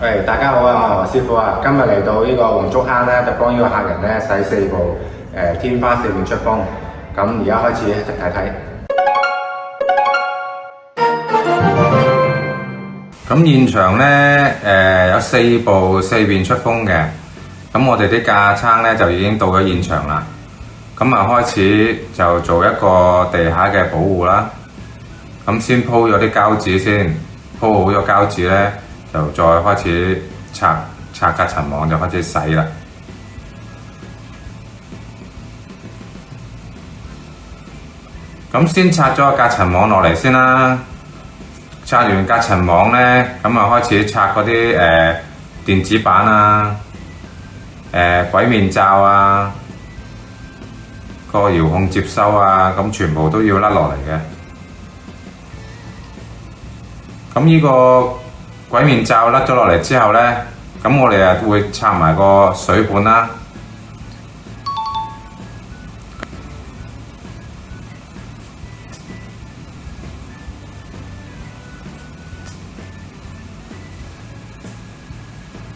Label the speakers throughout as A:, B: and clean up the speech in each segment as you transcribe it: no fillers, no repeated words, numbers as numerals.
A: 喂，大家好啊，我係何師傅啊，今日嚟到呢個黃竹坑咧，就幫呢個客人咧洗4部天花四面出風，咁而家開始一齊睇睇。
B: 咁現場咧有4部四面出風嘅，咁我哋啲架撐咧就已經到咗現場啦。咁啊開始就做一個地下嘅保護啦。咁先鋪咗啲膠紙先，鋪好咗膠紙咧，就再開始拆隔塵網，就開始洗啦。咁先拆咗個隔塵網落嚟先啦。拆完隔塵網咧，咁啊開始拆嗰啲電子板啊、鬼面罩啊、個遙控接收啊，咁全部都要甩落嚟嘅。咁呢個鬼面罩甩咗落嚟之後咧，咁我哋啊會拆埋個水管啦。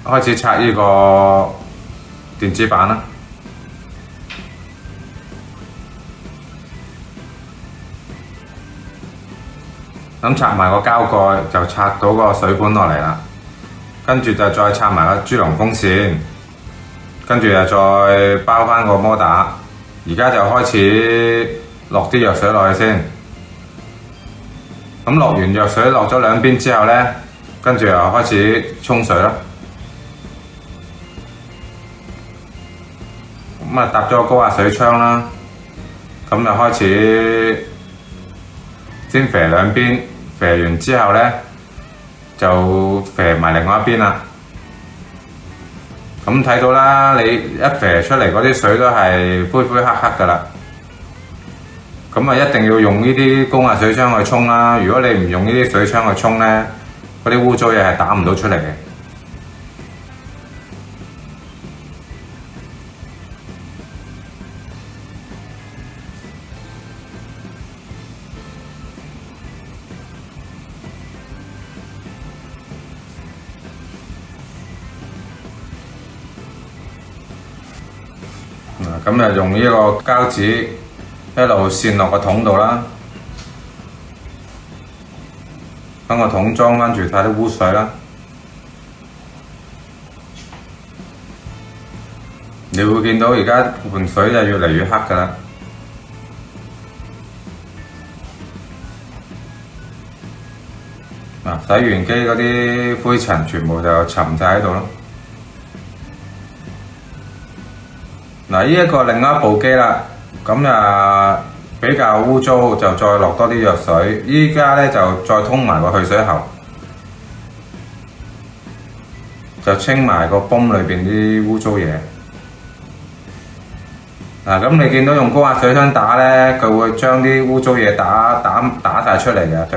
B: 開始拆呢個電子板啦。咁拆埋個膠蓋就拆到個水管落嚟啦。跟住就再拆埋個豬籠風扇，跟住又再包返個摩打。而家就開始落啲藥水落去先。咁落完藥水落咗兩邊之後咧，跟住又開始沖水啦。咁啊搭咗個高壓水槍啦，咁就開始先肥兩邊，肥完之後咧就肥埋另外一邊啦。咁睇到啦，你一肥出嚟嗰啲水都係灰灰黑黑噶啦。咁啊一定要用呢啲高壓水槍去沖啦。如果你唔用呢啲水槍去沖咧，嗰啲污糟嘢係打唔到出嚟嘅。咁就用呢個膠紙一路線落個桶度啦，等個桶裝翻住晒啲污水啦。你會見到而家盆水就越嚟越黑噶啦。洗完機嗰啲灰塵全部就沉晒喺度咯。呢一個另外一部機啦，咁啊比較污糟，就再落多啲藥水。依家咧就再通埋個去水喉，就清埋個泵裏邊啲污糟嘢。咁你見到用高壓水槍打咧，佢會將啲污糟嘢打晒出嚟嘅，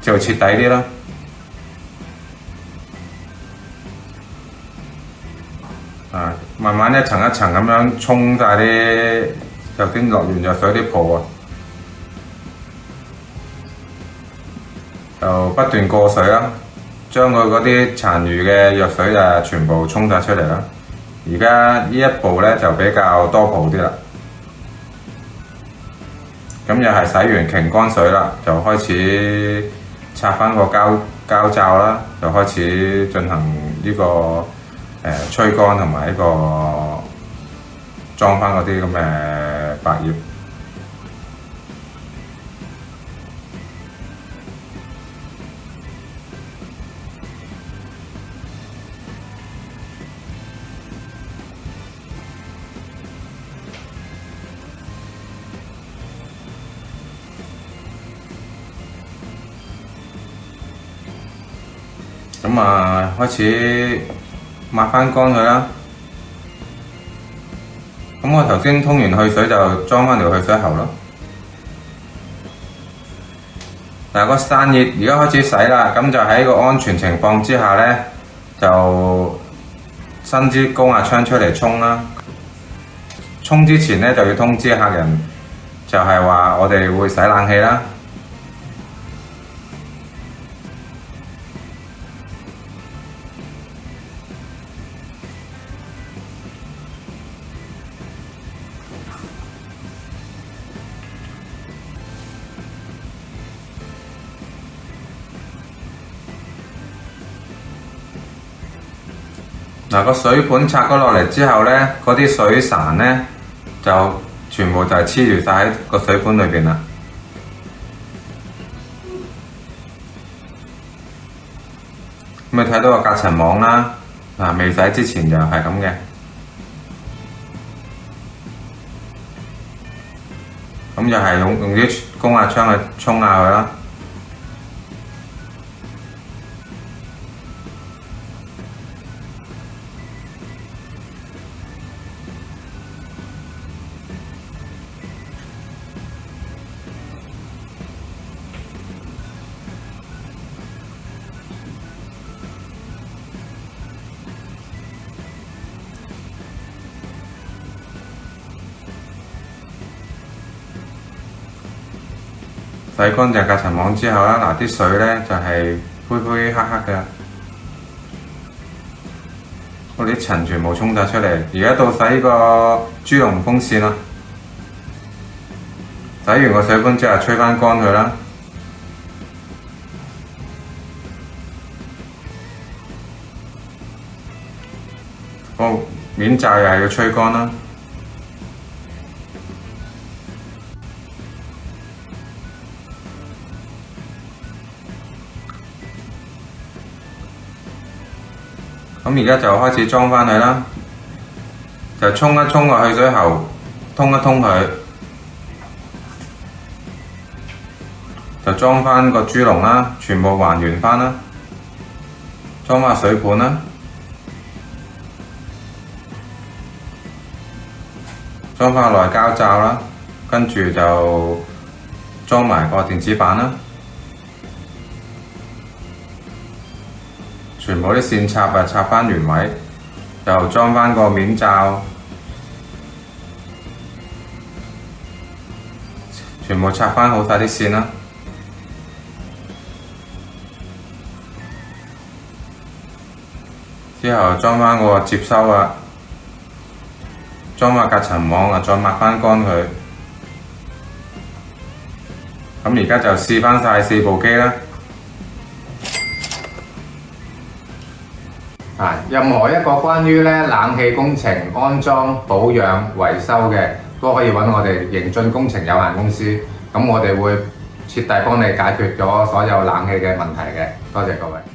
B: 就徹底啲咯。慢慢一層一層咁樣沖晒啲頭先落完藥水啲泡啊，就不斷過水啦，將佢嗰啲殘餘嘅藥水啊全部沖晒出嚟啦。而家呢一步咧就比較多泡啲啦。咁又係洗完擎乾水啦，就開始拆翻個膠罩啦，就開始進行呢個吹乾同埋呢個裝翻嗰啲咁嘅白葉。咁啊，開始抹翻乾佢啦。咁我頭先通完去水就裝翻條去水喉咯。個散熱而家開始洗啦，咁就喺個安全情況之下咧，就伸支高壓槍出嚟沖啦。沖之前咧就要通知客人，就係話我哋會洗冷氣啦。嗱，個水盤拆咗落嚟之後呢，嗰啲水潺呢，就全部就係黐住晒喺個水盤裏邊啦。咁你睇到個隔塵網啦，嗱，未洗之前就係咁嘅。咁就係用啲高壓槍去沖下佢啦。洗乾淨隔塵網之後啦，嗱，啲水呢就係灰灰黑黑嘅，嗰啲塵全部沖晒出嚟。而家到洗個豬籠風扇啦，洗完個水盤之後吹翻乾佢啦。個面罩又係要吹乾啦。咁而家就開始裝返佢啦，就沖一沖個去水喉，通一通佢，就裝返個豬籠啦，全部還原返啦，裝返水盤啦，裝返個內膠罩啦，跟住就裝埋個電子板啦。全部啲線插啊插返原位，又裝返個面罩，全部插返好晒啲線啦。之後裝返個接收啊，裝返隔塵網啊，再抹返乾佢。咁而家就試返晒4部機啦。
A: 任何一個關於冷氣工程安裝、保養、維修嘅，都可以揾我哋盈進工程有限公司。咁我哋會徹底幫你解決咗所有冷氣嘅問題嘅。多謝各位。